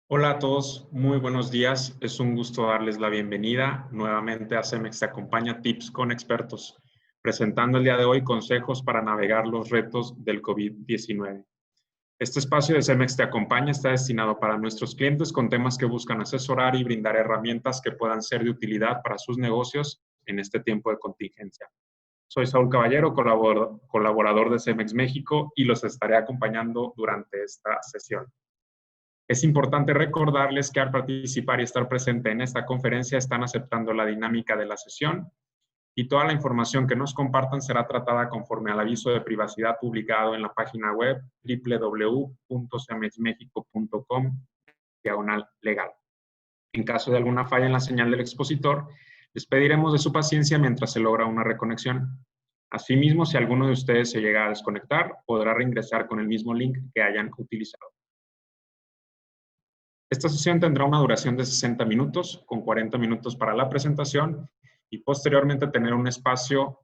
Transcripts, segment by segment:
Hola a todos, muy buenos días. Es un gusto darles la bienvenida nuevamente a CEMEX Te Acompaña Tips con Expertos, presentando el día de hoy consejos para navegar los retos del COVID-19. Este espacio de CEMEX Te Acompaña está destinado para nuestros clientes con temas que buscan asesorar y brindar herramientas que puedan ser de utilidad para sus negocios en este tiempo de contingencia. Soy Saúl Caballero, colaborador de CEMEX México, y los estaré acompañando durante esta sesión. Es importante recordarles que al participar y estar presente en esta conferencia están aceptando la dinámica de la sesión y toda la información que nos compartan será tratada conforme al aviso de privacidad publicado en la página web www.cemexmexico.com/legal. En caso de alguna falla en la señal del expositor, les pediremos de su paciencia mientras se logra una reconexión. Asimismo, si alguno de ustedes se llega a desconectar, podrá reingresar con el mismo link que hayan utilizado. Esta sesión tendrá una duración de 60 minutos, con 40 minutos para la presentación y posteriormente tener un espacio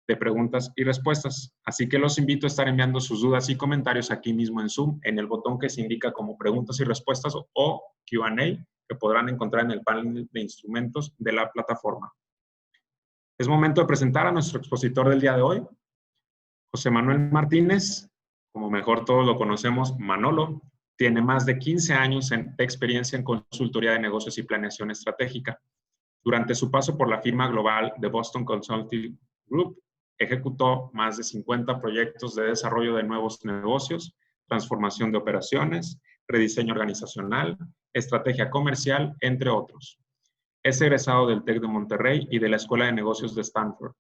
de preguntas y respuestas. Así que los invito a estar enviando sus dudas y comentarios aquí mismo en Zoom, en el botón que se indica como preguntas y respuestas o Q&A, que podrán encontrar en el panel de instrumentos de la plataforma. Es momento de presentar a nuestro expositor del día de hoy, José Manuel Martínez, como mejor todos lo conocemos, Manolo. Tiene más de 15 años de experiencia en consultoría de negocios y planeación estratégica. Durante su paso por la firma global de Boston Consulting Group, ejecutó más de 50 proyectos de desarrollo de nuevos negocios, transformación de operaciones, rediseño organizacional, estrategia comercial, entre otros. Es egresado del TEC de Monterrey y de la Escuela de Negocios de Stanford.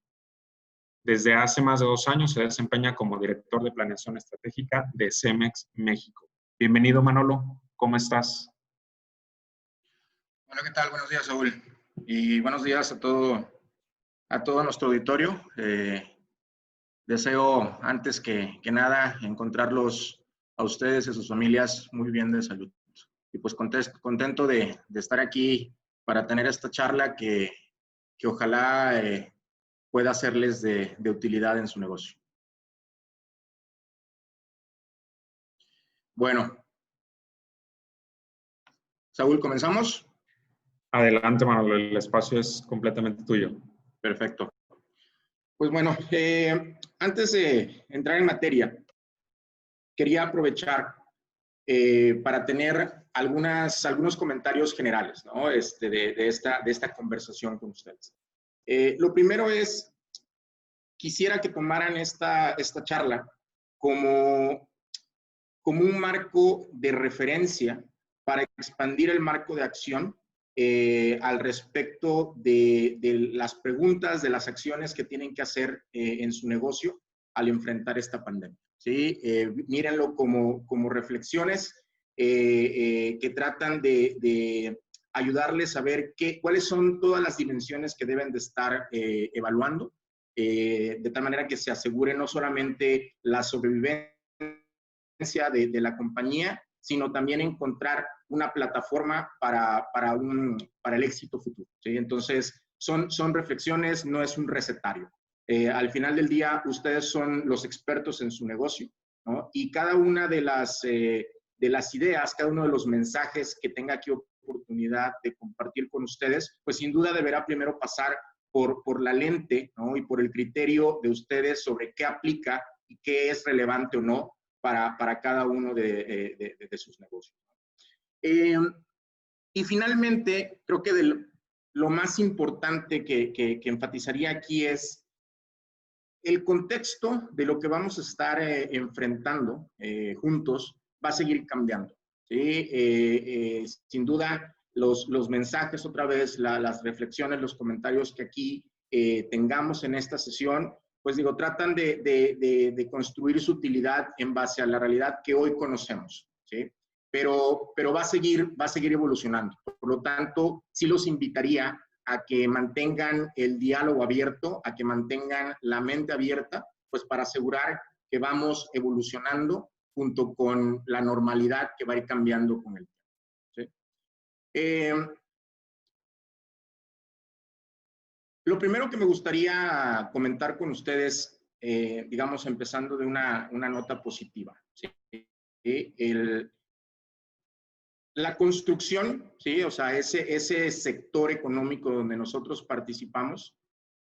Desde hace más de 2 años se desempeña como director de planeación estratégica de CEMEX México. Bienvenido, Manolo. ¿Cómo estás? Hola, ¿qué tal? Buenos días, Saúl. Y buenos días a todo nuestro auditorio. Deseo, antes que nada, encontrarlos a ustedes y a sus familias muy bien de salud. Y pues contento de estar aquí para tener esta charla que ojalá pueda serles de utilidad en su negocio. Bueno, Saúl, ¿comenzamos? Adelante, Manolo. El espacio es completamente tuyo. Perfecto. Pues bueno, antes de entrar en materia, quería aprovechar para tener algunos comentarios generales, ¿no? de esta conversación con ustedes. Lo primero es, quisiera que tomaran esta charla como un marco de referencia para expandir el marco de acción al respecto de las preguntas, de las acciones que tienen que hacer en su negocio al enfrentar esta pandemia. ¿Sí? Mírenlo como reflexiones que tratan de ayudarles a ver cuáles son todas las dimensiones que deben de estar evaluando, de tal manera que se asegure no solamente la sobrevivencia de la compañía, sino también encontrar una plataforma para el éxito futuro. ¿Sí? Entonces, son reflexiones, no es un recetario. Al final del día, ustedes son los expertos en su negocio, ¿no? Y cada una de las ideas, cada uno de los mensajes que tenga aquí oportunidad de compartir con ustedes, pues sin duda deberá primero pasar por la lente, ¿no? Y por el criterio de ustedes sobre qué aplica y qué es relevante o no para cada uno de sus negocios. Y finalmente, creo que lo más importante que enfatizaría aquí es el contexto de lo que vamos a estar enfrentando juntos va a seguir cambiando. ¿Sí? Sin duda, los mensajes otra vez, las reflexiones, los comentarios que aquí tengamos en esta sesión, pues digo, tratan de construir su utilidad en base a la realidad que hoy conocemos. ¿Sí? Pero va a seguir evolucionando. Por lo tanto, sí los invitaría a que mantengan el diálogo abierto, a que mantengan la mente abierta, pues para asegurar que vamos evolucionando junto con la normalidad que va a ir cambiando con el tiempo. ¿Sí? Lo primero que me gustaría comentar con ustedes, digamos, empezando de una nota positiva. ¿Sí? La construcción, ¿sí? O sea, ese sector económico donde nosotros participamos,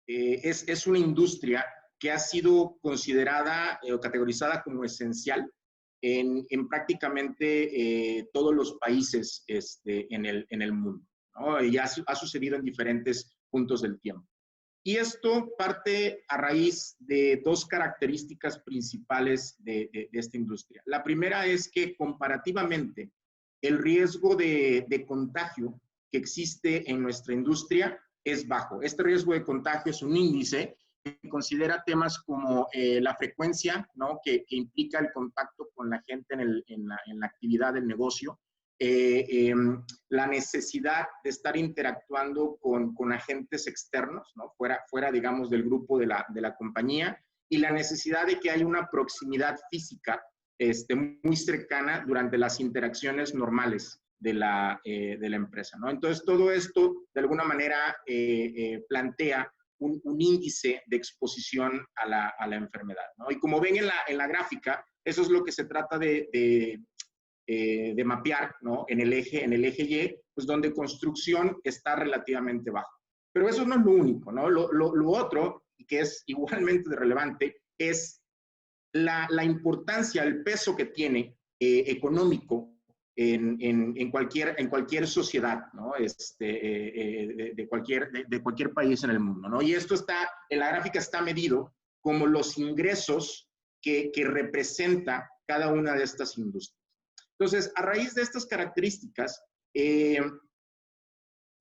es una industria que ha sido considerada o categorizada como esencial en prácticamente todos los países en el mundo, ¿no? Y ha sucedido en diferentes puntos del tiempo. Y esto parte a raíz de dos características principales de esta industria. La primera es que comparativamente el riesgo de contagio que existe en nuestra industria es bajo. Este riesgo de contagio es un índice que considera temas como la frecuencia, ¿no? que implica el contacto con la gente en la actividad del negocio, la necesidad de estar interactuando con agentes externos, ¿no? fuera, digamos, del grupo de la compañía, y la necesidad de que haya una proximidad física muy cercana durante las interacciones normales de la empresa, ¿no? Entonces, todo esto, de alguna manera, plantea un índice de exposición a la enfermedad, ¿no? Y como ven en la gráfica, eso es lo que se trata de mapear, ¿no? En el eje Y, pues donde construcción está relativamente bajo. Pero eso no es lo único, ¿no? Lo otro, y que es igualmente relevante, es la importancia, el peso que tiene económico en cualquier sociedad, ¿no? De cualquier país en el mundo, ¿no? Y esto está, en la gráfica está medido como los ingresos que representa cada una de estas industrias. Entonces, a raíz de estas características,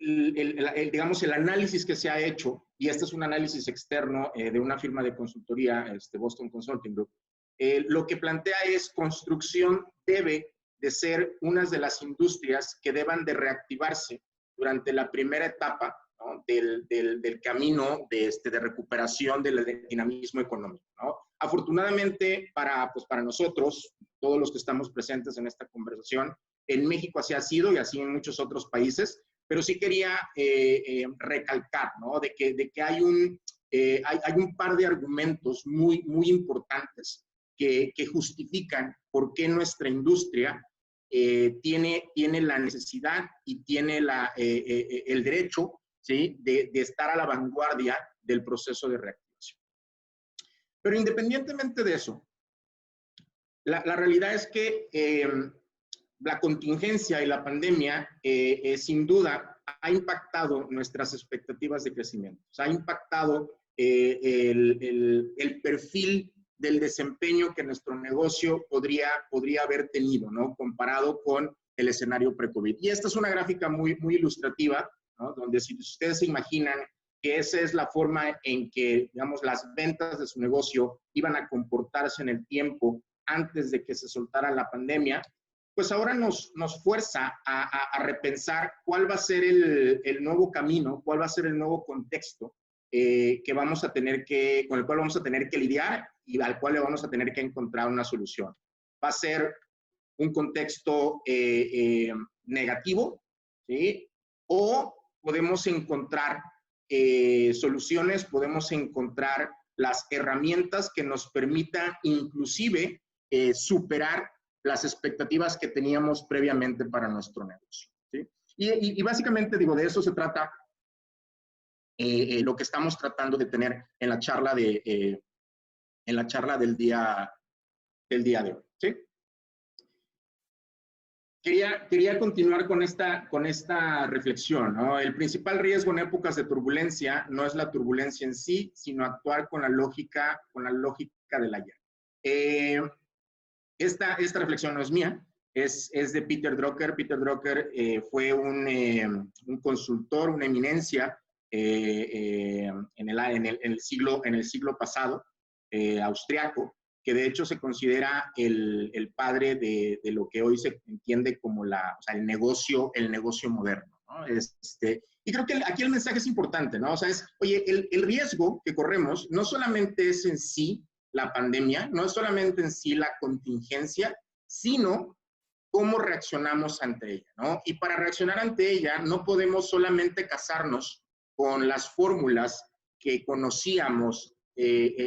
digamos, el análisis que se ha hecho, y este es un análisis externo de una firma de consultoría, Boston Consulting Group, lo que plantea es construcción debe de ser una de las industrias que deban de reactivarse durante la primera etapa, ¿no? del camino de recuperación del dinamismo económico, ¿no? Afortunadamente para nosotros, todos los que estamos presentes en esta conversación, en México así ha sido y así en muchos otros países, pero sí quería recalcar, ¿no? de que hay un par de argumentos muy, muy importantes que justifican por qué nuestra industria tiene la necesidad y tiene el derecho, ¿sí? de estar a la vanguardia del proceso de reactivación. Pero independientemente de eso, la realidad es que la contingencia y la pandemia sin duda ha impactado nuestras expectativas de crecimiento. O sea, ha impactado el perfil del desempeño que nuestro negocio podría haber tenido, ¿no? Comparado con el escenario pre-COVID. Y esta es una gráfica muy, muy ilustrativa, ¿no? Donde si ustedes se imaginan que esa es la forma en que, digamos, las ventas de su negocio iban a comportarse en el tiempo antes de que se soltara la pandemia, pues ahora nos fuerza a repensar cuál va a ser el nuevo camino, cuál va a ser el nuevo contexto con el cual vamos a tener que lidiar y al cual le vamos a tener que encontrar una solución. Va a ser un contexto negativo, ¿sí? O podemos encontrar soluciones, podemos encontrar las herramientas que nos permitan inclusive superar las expectativas que teníamos previamente para nuestro negocio, ¿sí? Y básicamente, digo, de eso se trata lo que estamos tratando de tener en la charla del día de hoy, ¿sí? Quería continuar con esta reflexión, ¿no? El principal riesgo en épocas de turbulencia no es la turbulencia en sí, sino actuar con la lógica del ayer. Esta reflexión no es mía, es de Peter Drucker. Peter Drucker fue un consultor, una eminencia en el siglo pasado, austriaco, que de hecho se considera el padre de lo que hoy se entiende como el negocio moderno, ¿no? Y creo que aquí el mensaje es importante, ¿no? O sea, oye, el riesgo que corremos no solamente es en sí la pandemia, no es solamente en sí la contingencia, sino cómo reaccionamos ante ella, ¿no? Y para reaccionar ante ella no podemos solamente casarnos con las fórmulas que conocíamos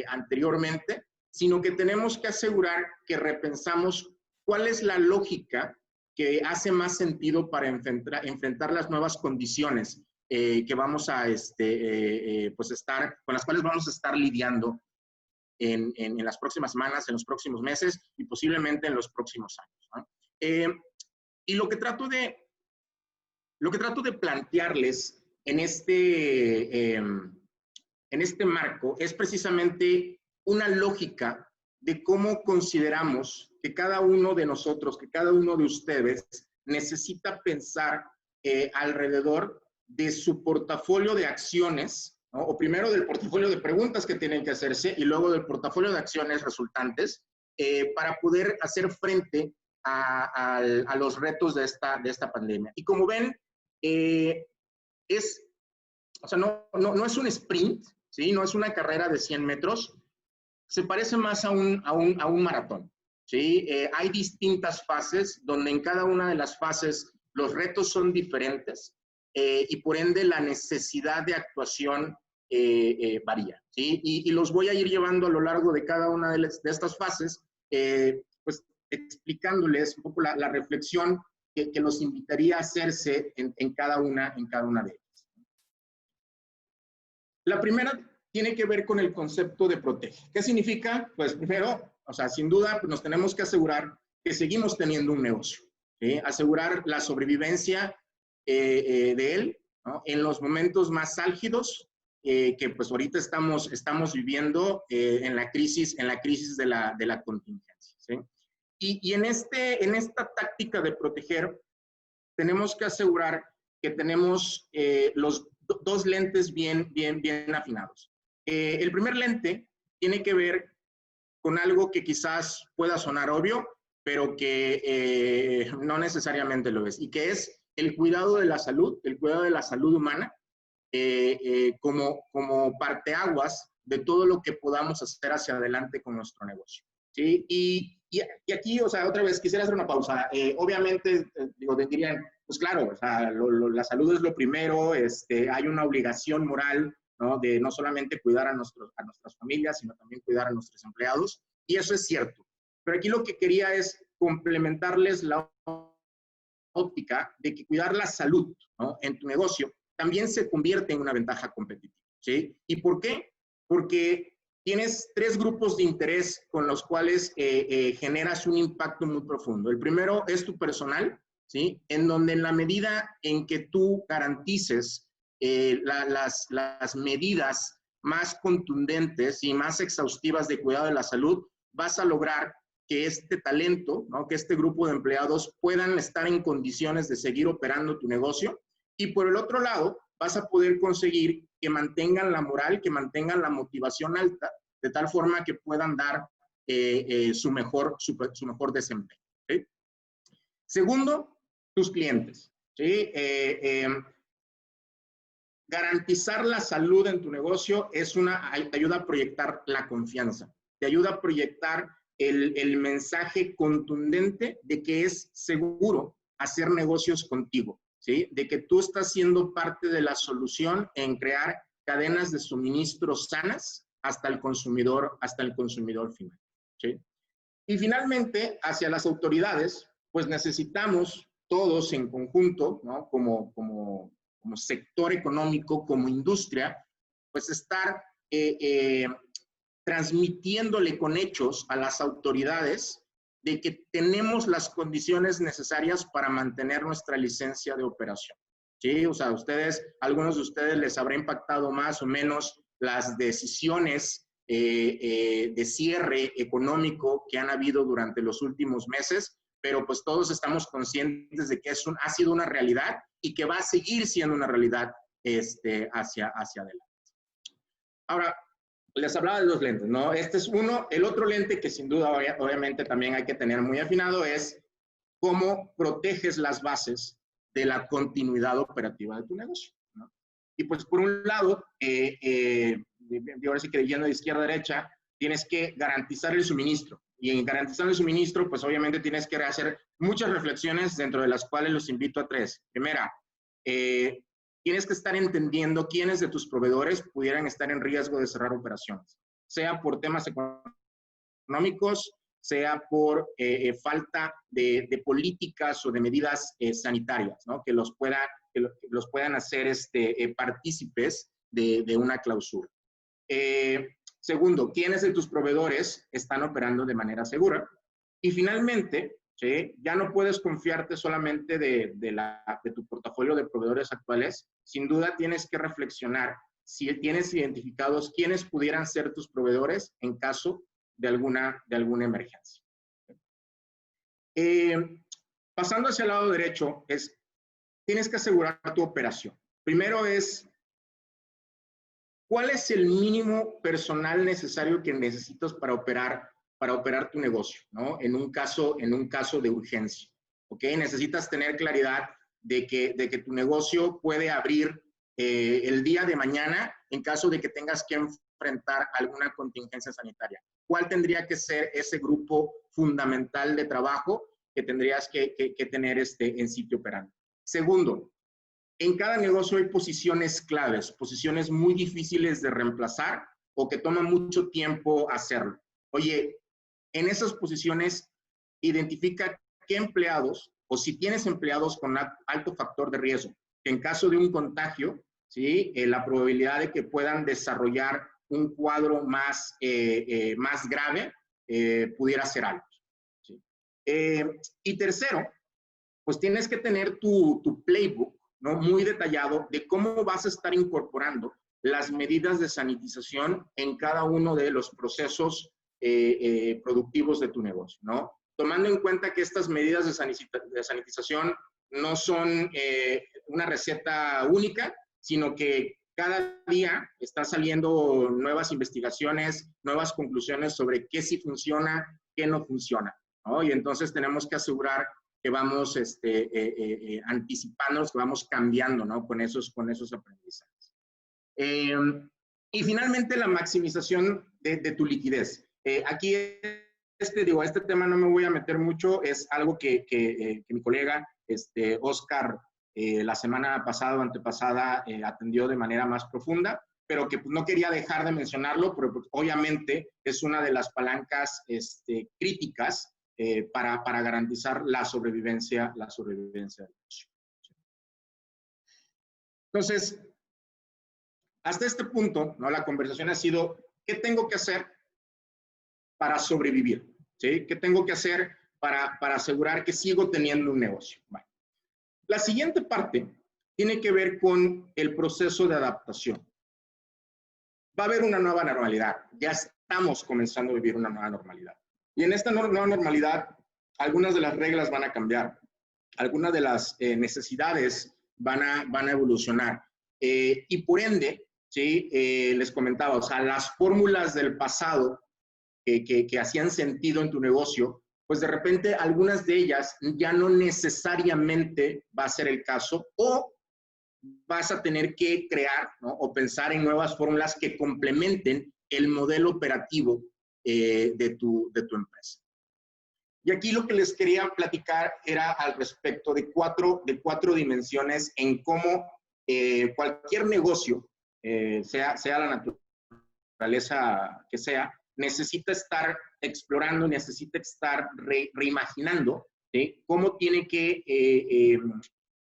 anteriormente, sino que tenemos que asegurar que repensamos cuál es la lógica que hace más sentido para enfrentar las nuevas condiciones que vamos a pues con las cuales vamos a estar lidiando en las próximas semanas, en los próximos meses y posiblemente en los próximos años, ¿no? Y lo que trato de plantearles en este marco es precisamente una lógica de cómo consideramos que cada uno de nosotros, que cada uno de ustedes necesita pensar alrededor de su portafolio de acciones, ¿no? O primero del portafolio de preguntas que tienen que hacerse y luego del portafolio de acciones resultantes para poder hacer frente a los retos de esta pandemia. Y como ven, o sea, no es un sprint, ¿sí? No es una carrera de 100 metros, se parece más a un maratón, ¿sí? Hay distintas fases donde en cada una de las fases los retos son diferentes y por ende la necesidad de actuación varía, ¿sí? Y los voy a ir llevando a lo largo de cada una de estas fases, pues explicándoles un poco la reflexión que los invitaría a hacerse en cada una de ellas. La primera tiene que ver con el concepto de protege. ¿Qué significa? Pues primero, o sea, sin duda, pues nos tenemos que asegurar que seguimos teniendo un negocio, ¿sí? Asegurar la sobrevivencia de él, ¿no? En los momentos más álgidos que pues ahorita estamos viviendo en la crisis de la contingencia, ¿sí? Y en esta táctica de proteger, tenemos que asegurar que tenemos los dos lentes bien afinados. El primer lente tiene que ver con algo que quizás pueda sonar obvio, pero que no necesariamente lo es, y que es el cuidado de la salud humana como parteaguas de todo lo que podamos hacer hacia adelante con nuestro negocio, ¿sí? Y aquí, o sea, otra vez quisiera hacer una pausa. Obviamente, dirían, pues claro, o sea, la salud es lo primero, hay una obligación moral, ¿no? De no solamente cuidar a nuestras familias, sino también cuidar a nuestros empleados, y eso es cierto. Pero aquí lo que quería es complementarles la óptica de que cuidar la salud, ¿no? En tu negocio también se convierte en una ventaja competitiva, ¿sí? ¿Y por qué? Porque tienes tres grupos de interés con los cuales generas un impacto muy profundo. El primero es tu personal, ¿sí? En donde en la medida en que tú garantices las medidas más contundentes y más exhaustivas de cuidado de la salud, vas a lograr que este talento, ¿no? Que este grupo de empleados puedan estar en condiciones de seguir operando tu negocio. Y por el otro lado, vas a poder conseguir que mantengan la moral, que mantengan la motivación alta, de tal forma que puedan dar su mejor desempeño, ¿sí? Segundo, tus clientes, ¿sí? Garantizar la salud en tu negocio te ayuda a proyectar la confianza, te ayuda a proyectar el mensaje contundente de que es seguro hacer negocios contigo, ¿sí? De que tú estás siendo parte de la solución en crear cadenas de suministro sanas hasta el consumidor final, ¿sí? Y finalmente, hacia las autoridades, pues necesitamos todos en conjunto, ¿no? Como sector económico, como industria, pues estar transmitiéndole con hechos a las autoridades de que tenemos las condiciones necesarias para mantener nuestra licencia de operación, ¿sí? O sea, algunos de ustedes les habrá impactado más o menos las decisiones de cierre económico que han habido durante los últimos meses, pero pues todos estamos conscientes de que ha sido una realidad y que va a seguir siendo una realidad hacia adelante. Ahora, les hablaba de dos lentes, ¿no? Este es uno. El otro lente que sin duda, obviamente, también hay que tener muy afinado es cómo proteges las bases de la continuidad operativa de tu negocio, ¿no? Y pues, por un lado, ahora sí que yendo de izquierda a derecha, tienes que garantizar el suministro. Y en garantizar el suministro, pues obviamente tienes que hacer muchas reflexiones, dentro de las cuales los invito a tres. Primera, tienes que estar entendiendo quiénes de tus proveedores pudieran estar en riesgo de cerrar operaciones, sea por temas económicos, sea por falta de políticas o de medidas sanitarias, ¿no? Que los puedan hacer partícipes de una clausura. Segundo, ¿quiénes de tus proveedores están operando de manera segura? Y finalmente, ¿sí? Ya no puedes confiarte solamente de tu portafolio de proveedores actuales. Sin duda tienes que reflexionar si tienes identificados quiénes pudieran ser tus proveedores en caso de alguna emergencia. Pasando hacia el lado derecho, tienes que asegurar tu operación. Primero es, ¿cuál es el mínimo personal necesario que necesitas para operar tu negocio, ¿no? En un caso de urgencia, ¿ok? Necesitas tener claridad de que tu negocio puede abrir el día de mañana en caso de que tengas que enfrentar alguna contingencia sanitaria. ¿Cuál tendría que ser ese grupo fundamental de trabajo que tendrías que tener en sitio operando? Segundo, en cada negocio hay posiciones claves, posiciones muy difíciles de reemplazar o que toman mucho tiempo hacerlo. Oye, en esas posiciones, identifica qué empleados, o si tienes empleados con alto factor de riesgo, que en caso de un contagio, ¿sí? La probabilidad de que puedan desarrollar un cuadro más grave pudiera ser alto, ¿sí? Y tercero, pues tienes que tener tu playbook, ¿no? Muy detallado de cómo vas a estar incorporando las medidas de sanitización en cada uno de los procesos productivos de tu negocio, ¿no? Tomando en cuenta que estas medidas de sanitización no son una receta única, sino que cada día están saliendo nuevas investigaciones, nuevas conclusiones sobre qué sí funciona, qué no funciona, ¿no? Y entonces tenemos que asegurar que vamos anticipándonos, que vamos cambiando, ¿no? Con esos aprendizajes. Y finalmente, la maximización de tu liquidez. Aquí, este tema no me voy a meter mucho, es algo que mi colega, Oscar, la semana pasada o antepasada atendió de manera más profunda, pero que pues, no quería dejar de mencionarlo, pero pues, obviamente es una de las palancas críticas para garantizar la sobrevivencia del negocio. Entonces, hasta este punto, ¿no? La conversación ha sido, ¿qué tengo que hacer para sobrevivir? ¿Sí? ¿Qué tengo que hacer para asegurar que sigo teniendo un negocio? Bueno, la siguiente parte tiene que ver con el proceso de adaptación. Va a haber una nueva normalidad. Ya estamos comenzando a vivir una nueva normalidad. Y en esta nueva normalidad, algunas de las reglas van a cambiar. Algunas de las necesidades van a evolucionar. Y por ende, ¿sí? Les comentaba, o sea, las fórmulas del pasado que hacían sentido en tu negocio, pues de repente algunas de ellas ya no necesariamente va a ser el caso o vas a tener que crear, ¿no? O pensar en nuevas fórmulas que complementen el modelo operativo de tu empresa. Y aquí lo que les quería platicar era al respecto de cuatro dimensiones en cómo cualquier negocio, sea la naturaleza que sea, necesita estar explorando, necesita estar reimaginando, ¿sí? Cómo tiene que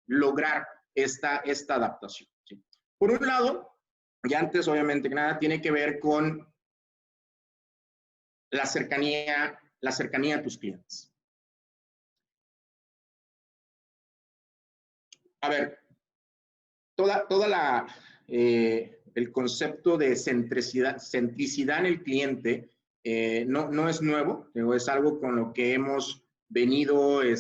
lograr esta adaptación, ¿sí? Por un lado, y antes obviamente que nada, tiene que ver con la cercanía a tus clientes. A ver, el concepto de centricidad en el cliente no es nuevo, es algo con lo que hemos venido, lo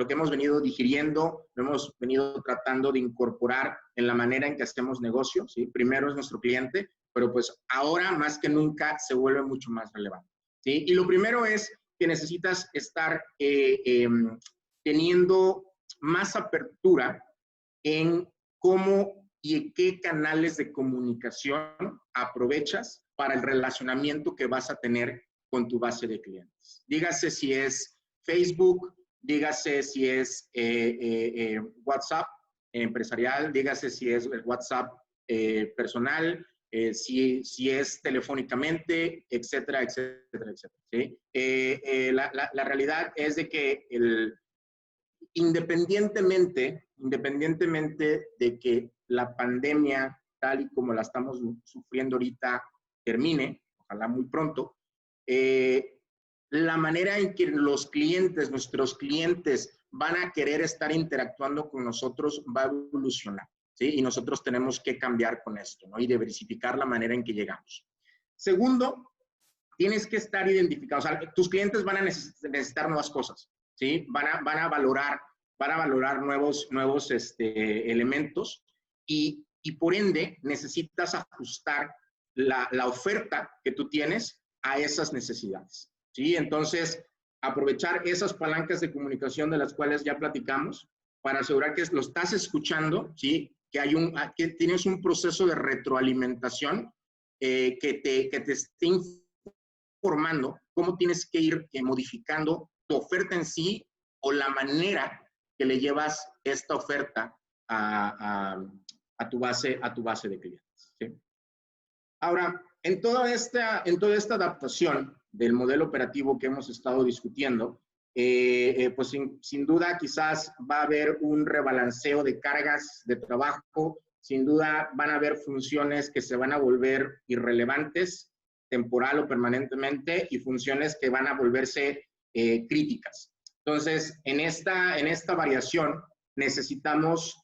que hemos venido digiriendo, lo hemos venido tratando de incorporar en la manera en que hacemos negocios, ¿sí? Primero es nuestro cliente, pero pues ahora más que nunca se vuelve mucho más relevante, ¿sí? Y lo primero es que necesitas estar teniendo más apertura en cómo y qué canales de comunicación aprovechas para el relacionamiento que vas a tener con tu base de clientes. Dígase si es Facebook, dígase si es WhatsApp empresarial, dígase si es el WhatsApp personal, si es telefónicamente, etcétera, etcétera, etcétera. ¿Sí? La realidad es de que independientemente de que la pandemia, tal y como la estamos sufriendo ahorita, termine, ojalá muy pronto, la manera en que los clientes, nuestros clientes, van a querer estar interactuando con nosotros va a evolucionar, ¿sí? Y nosotros tenemos que cambiar con esto, ¿no? Y diversificar la manera en que llegamos. Segundo, tienes que estar identificado. O sea, tus clientes van a necesitar nuevas cosas, ¿sí? Van a valorar nuevos elementos y por ende necesitas ajustar la oferta que tú tienes a esas necesidades, ¿sí? Entonces, aprovechar esas palancas de comunicación de las cuales ya platicamos para asegurar que lo estás escuchando, ¿sí? Que tienes un proceso de retroalimentación que te esté informando cómo tienes que ir modificando tu oferta en sí o la manera que le llevas esta oferta a tu base de clientes, ¿sí? Ahora, en toda esta adaptación del modelo operativo que hemos estado discutiendo, pues sin duda quizás va a haber un rebalanceo de cargas de trabajo, sin duda van a haber funciones que se van a volver irrelevantes, temporal o permanentemente, y funciones que van a volverse críticas. Entonces, en esta variación necesitamos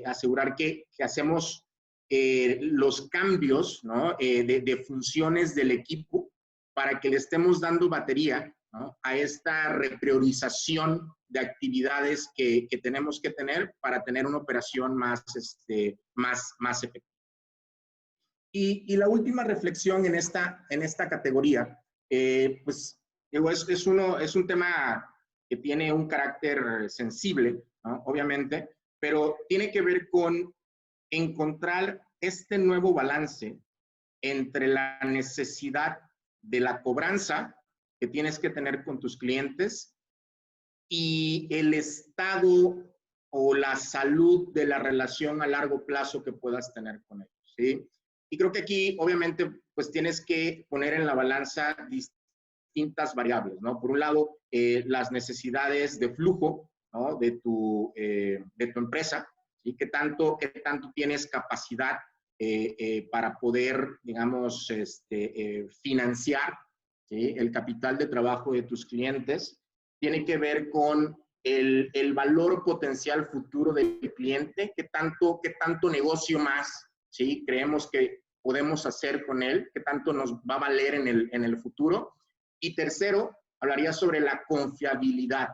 asegurar que hacemos los cambios, ¿no? de funciones del equipo para que le estemos dando batería, ¿no? A esta repriorización de actividades que tenemos que tener para tener una operación más efectiva. Y la última reflexión en esta categoría, pues es un tema que tiene un carácter sensible, ¿no? Obviamente, pero tiene que ver con encontrar este nuevo balance entre la necesidad de la cobranza que tienes que tener con tus clientes y el estado o la salud de la relación a largo plazo que puedas tener con ellos, ¿sí? Y creo que aquí, obviamente, pues tienes que poner en la balanza distintas variables, ¿no? Por un lado, las necesidades de flujo, ¿no? de tu empresa, ¿sí? ¿Qué tanto tienes capacidad para poder, digamos, financiar, ¿sí? El capital de trabajo de tus clientes? Tiene que ver con el valor potencial futuro del cliente, qué tanto negocio más, ¿sí? Creemos que podemos hacer con él, qué tanto nos va a valer en el futuro. Y tercero, hablaría sobre la confiabilidad,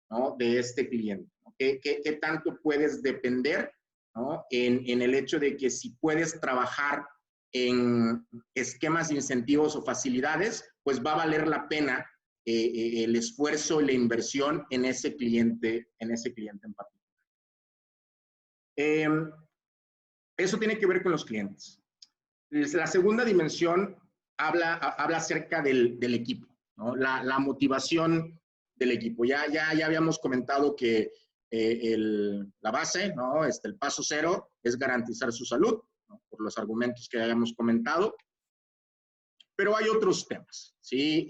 ¿no? De este cliente, ¿no? ¿Qué tanto puedes depender, ¿no? en el hecho de que si puedes trabajar en esquemas de incentivos o facilidades, pues va a valer la pena el esfuerzo y la inversión en ese cliente en particular. Eso tiene que ver con los clientes. La segunda dimensión habla acerca del equipo, ¿no? La motivación del equipo. Ya habíamos comentado que la base, ¿no? El paso cero es garantizar su salud, ¿no? Por los argumentos que habíamos comentado. Pero hay otros temas, ¿sí?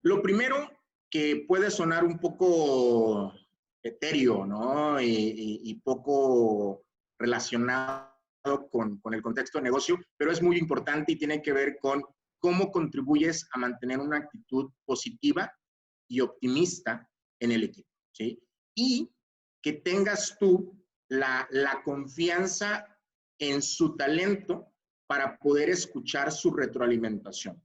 Lo primero que puede sonar un poco etéreo, ¿no? Y poco relacionado con el contexto de negocio, pero es muy importante y tiene que ver con cómo contribuyes a mantener una actitud positiva y optimista en el equipo, ¿sí? Y que tengas tú la confianza en su talento para poder escuchar su retroalimentación.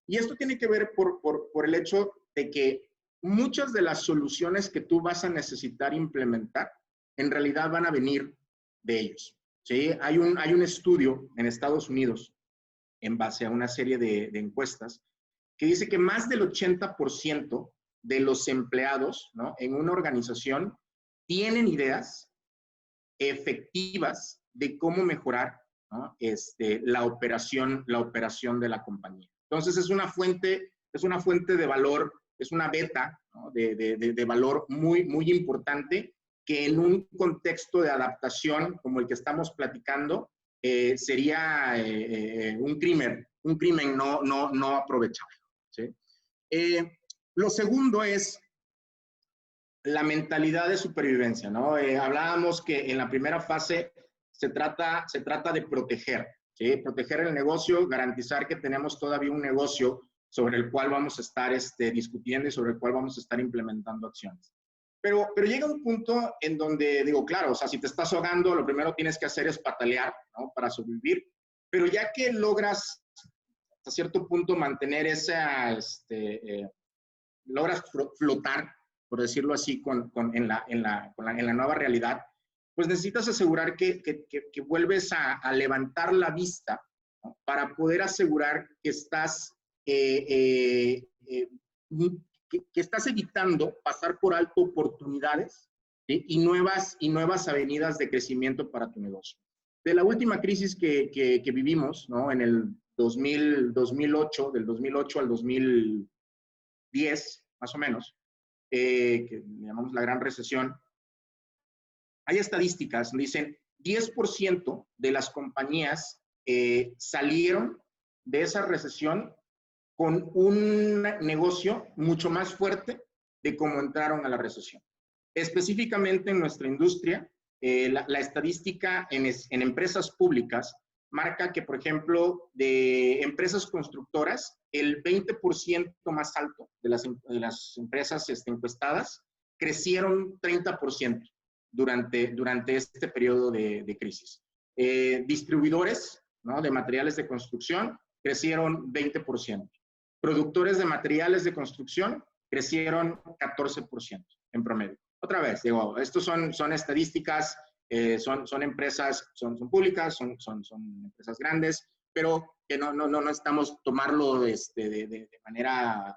Y esto tiene que ver por el hecho de que muchas de las soluciones que tú vas a necesitar implementar en realidad van a venir de ellos, ¿sí? Hay un estudio en Estados Unidos en base a una serie de encuestas que dice que más del 80% de los empleados, ¿no? en una organización tienen ideas efectivas de cómo mejorar, ¿no? la operación de la compañía. Entonces es una fuente de valor, es una beta, ¿no? de valor muy, muy importante que en un contexto de adaptación como el que estamos platicando sería un crimen no aprovechable, ¿sí? Lo segundo es la mentalidad de supervivencia, ¿no? Hablábamos que en la primera fase se trata de proteger, ¿sí? Proteger el negocio, garantizar que tenemos todavía un negocio sobre el cual vamos a estar discutiendo y sobre el cual vamos a estar implementando acciones. Pero llega un punto en donde digo, claro, o sea, si te estás ahogando, lo primero que tienes que hacer es patalear, ¿no? Para sobrevivir. Pero ya que logras hasta cierto punto mantener esa, logras flotar, por decirlo así, en la nueva realidad, pues necesitas asegurar que vuelves a levantar la vista, ¿no? Para poder asegurar que estás que estás evitando pasar por alto oportunidades, ¿sí? y nuevas avenidas de crecimiento para tu negocio. De la última crisis que vivimos, ¿no? En el 2008, del 2008 al 2010, más o menos, que llamamos la Gran Recesión, hay estadísticas que dicen 10% de las compañías salieron de esa recesión con un negocio mucho más fuerte de cómo entraron a la recesión. Específicamente en nuestra industria, la estadística en empresas públicas marca que, por ejemplo, de empresas constructoras, el 20% más alto de las empresas encuestadas crecieron 30% durante este periodo de crisis. Distribuidores, ¿no? De materiales de construcción crecieron 20%. Productores de materiales de construcción crecieron 14% en promedio. Otra vez, digo, estos son estadísticas, son empresas, son públicas, son empresas grandes, pero que no estamos tomarlo de manera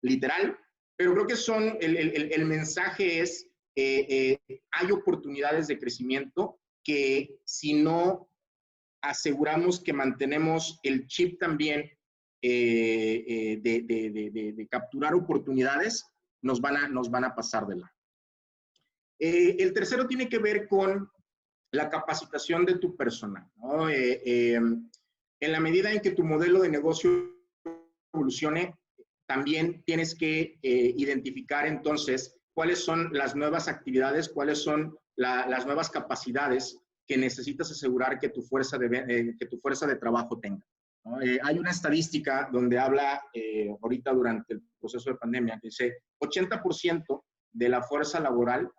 literal, pero creo que el mensaje es, hay oportunidades de crecimiento que si no aseguramos que mantenemos el chip también de capturar oportunidades, nos van a pasar de lado. El tercero tiene que ver con la capacitación de tu personal, ¿no? En la medida en que tu modelo de negocio evolucione, también tienes que identificar entonces cuáles son las nuevas actividades, cuáles son las nuevas capacidades que necesitas asegurar que tu fuerza de trabajo tenga, ¿no? Hay una estadística donde habla ahorita durante el proceso de pandemia que dice 80% de la fuerza laboral,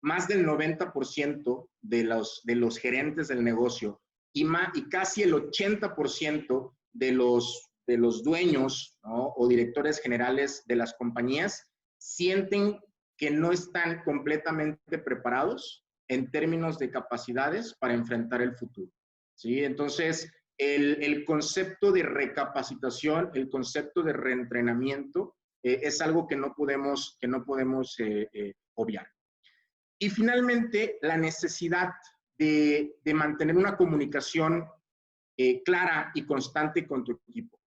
más del 90% de los gerentes del negocio y casi el 80% de los dueños, ¿no? O directores generales de las compañías sienten que no están completamente preparados en términos de capacidades para enfrentar el futuro, ¿sí? Entonces, el concepto de recapacitación, el concepto de reentrenamiento es algo que no podemos obviar. Y finalmente, la necesidad de mantener una comunicación clara y constante con tu equipo.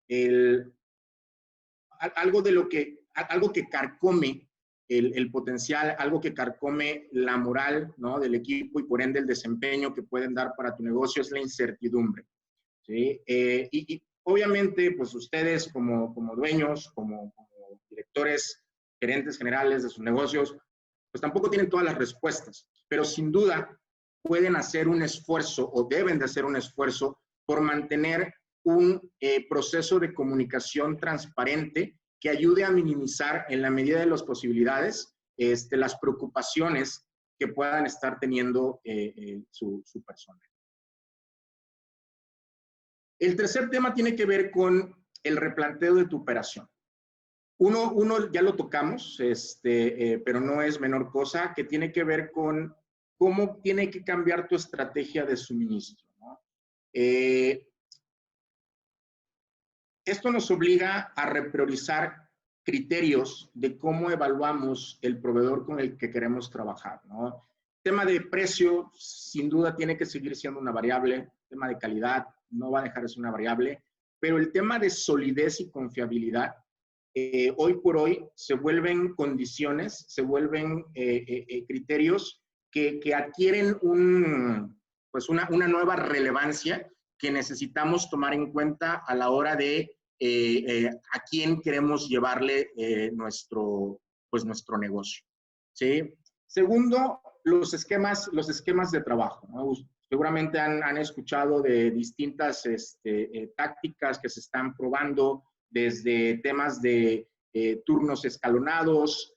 Algo que carcome el potencial, algo que carcome la moral, ¿no? Del equipo y por ende el desempeño que pueden dar para tu negocio es la incertidumbre, ¿sí? Y obviamente, pues ustedes como dueños, como directores, gerentes generales de sus negocios, pues tampoco tienen todas las respuestas, pero sin duda pueden hacer un esfuerzo o deben de hacer un esfuerzo por mantener un proceso de comunicación transparente que ayude a minimizar en la medida de las posibilidades las preocupaciones que puedan estar teniendo su personal. El tercer tema tiene que ver con el replanteo de tu operación. Uno ya lo tocamos, pero no es menor cosa, que tiene que ver con cómo tiene que cambiar tu estrategia de suministro, ¿no? Esto nos obliga a repriorizar criterios de cómo evaluamos el proveedor con el que queremos trabajar, ¿no? El tema de precio, sin duda, tiene que seguir siendo una variable. El tema de calidad no va a dejar de ser una variable, pero el tema de solidez y confiabilidad, hoy por hoy se vuelven condiciones, se vuelven criterios que adquieren pues una nueva relevancia que necesitamos tomar en cuenta a la hora de a quién queremos llevarle nuestro negocio. ¿Sí? Segundo, los esquemas de trabajo, ¿no? Seguramente han escuchado de distintas tácticas que se están probando, desde temas de turnos escalonados,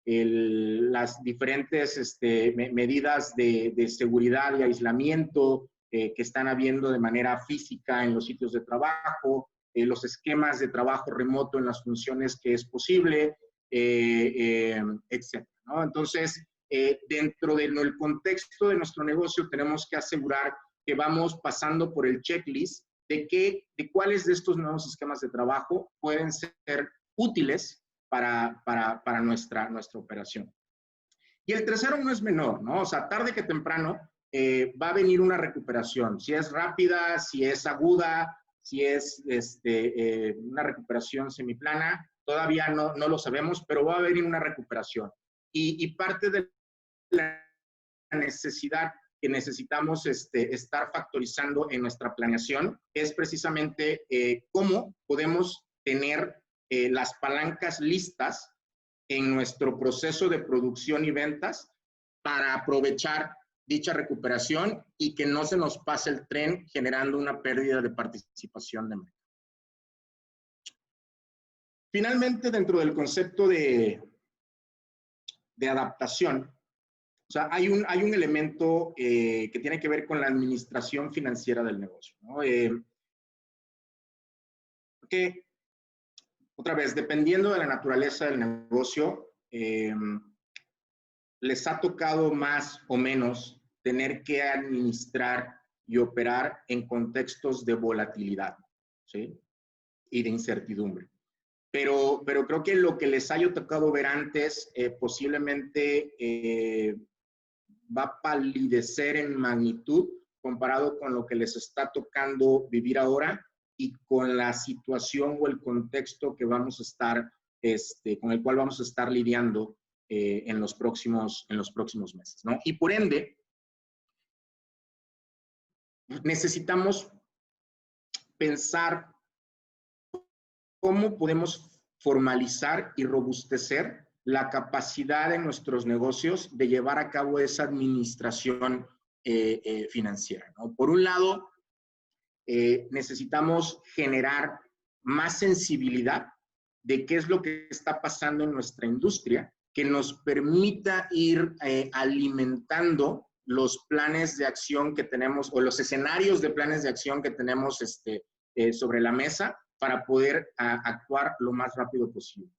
las diferentes medidas de seguridad y aislamiento que están habiendo de manera física en los sitios de trabajo, los esquemas de trabajo remoto en las funciones que es posible, etc., ¿no? Entonces, dentro del contexto de nuestro negocio tenemos que asegurar que vamos pasando por el checklist de cuáles de estos nuevos esquemas de trabajo pueden ser útiles para nuestra operación. Y el tercero no es menor, ¿no? O sea, tarde que temprano va a venir una recuperación. Si es rápida, si es aguda, si es una recuperación semiplana, todavía no lo sabemos, pero va a venir una recuperación. Y parte de la necesidad que necesitamos estar factorizando en nuestra planeación es precisamente cómo podemos tener las palancas listas en nuestro proceso de producción y ventas para aprovechar dicha recuperación y que no se nos pase el tren generando una pérdida de participación de mercado. Finalmente, dentro del concepto de adaptación, o sea, hay un elemento que tiene que ver con la administración financiera del negocio, ¿no? Porque, otra vez, dependiendo de la naturaleza del negocio, les ha tocado más o menos tener que administrar y operar en contextos de volatilidad, ¿sí? Y de incertidumbre. Pero creo que lo que les haya tocado ver antes posiblemente va a palidecer en magnitud comparado con lo que les está tocando vivir ahora y con la situación o el contexto que vamos a estar, con el cual vamos a estar lidiando en los próximos meses, ¿no? Y por ende, necesitamos pensar cómo podemos formalizar y robustecer la capacidad de nuestros negocios de llevar a cabo esa administración financiera, ¿no? Por un lado, necesitamos generar más sensibilidad de qué es lo que está pasando en nuestra industria, que nos permita ir alimentando los planes de acción que tenemos o los escenarios de planes de acción que tenemos sobre la mesa para poder actuar lo más rápido posible,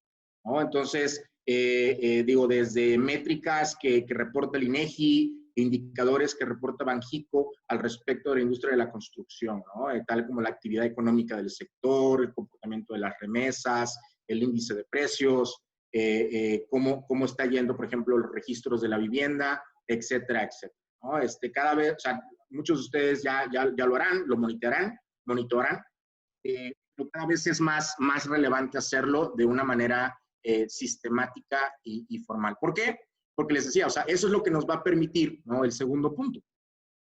¿no? Entonces, digo, desde métricas que reporta el INEGI, indicadores que reporta Banxico al respecto de la industria de la construcción, ¿no? Tal como la actividad económica del sector, el comportamiento de las remesas, el índice de precios, cómo está yendo, por ejemplo, los registros de la vivienda, etcétera, etcétera, ¿no? Cada vez, o sea, muchos de ustedes ya lo harán, lo monitoran, pero cada vez es más relevante hacerlo de una manera sistemática y formal. ¿Por qué? Porque les decía, o sea, eso es lo que nos va a permitir, ¿no? El segundo punto,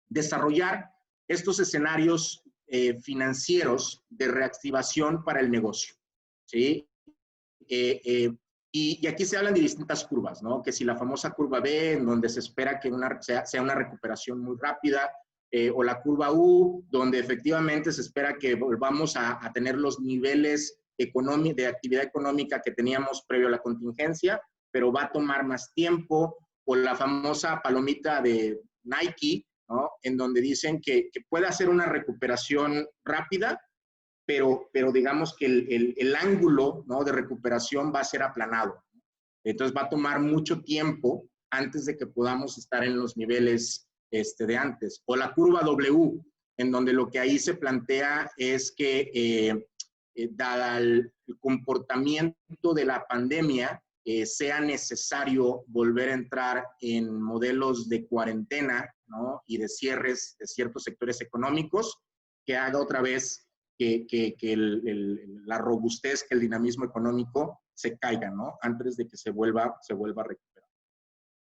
desarrollar estos escenarios financieros de reactivación para el negocio, ¿sí? Y aquí se hablan de distintas curvas, ¿no? Que si la famosa curva B, en donde se espera que sea una recuperación muy rápida, o la curva U, donde efectivamente se espera que volvamos a tener los niveles de actividad económica que teníamos previo a la contingencia, pero va a tomar más tiempo, o la famosa palomita de Nike, ¿no? En donde dicen que puede hacer una recuperación rápida, pero digamos que el ángulo, ¿no?, de recuperación va a ser aplanado. Entonces va a tomar mucho tiempo antes de que podamos estar en los niveles de antes. O la curva W, en donde lo que ahí se plantea es que dada el comportamiento de la pandemia, sea necesario volver a entrar en modelos de cuarentena, ¿no?, y de cierres de ciertos sectores económicos, que haga otra vez que la robustez, que el dinamismo económico se caiga, ¿no?, antes de que se vuelva a recuperar.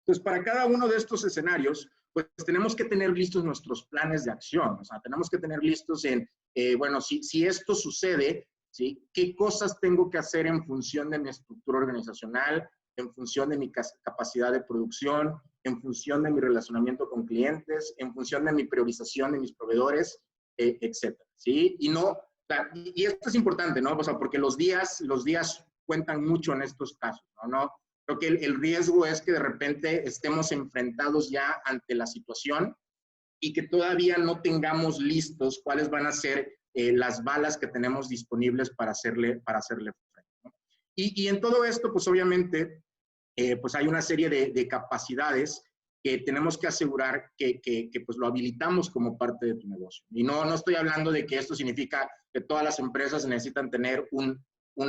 Entonces, para cada uno de estos escenarios, pues tenemos que tener listos nuestros planes de acción. O sea, tenemos que tener listos en, bueno, si esto sucede, ¿sí? ¿Qué cosas tengo que hacer en función de mi estructura organizacional, en función de mi capacidad de producción, en función de mi relacionamiento con clientes, en función de mi priorización de mis proveedores, etcétera, ¿sí? Y no, o sea, y esto es importante, ¿no? O sea, porque los días cuentan mucho en estos casos, ¿no? Creo que el riesgo es que de repente estemos enfrentados ya ante la situación y que todavía no tengamos listos cuáles van a ser las balas que tenemos disponibles para hacerle frente, ¿no? Y en todo esto, pues obviamente, pues hay una serie de capacidades que tenemos que asegurar que pues lo habilitamos como parte de tu negocio. Y no estoy hablando de que esto significa que todas las empresas necesitan tener un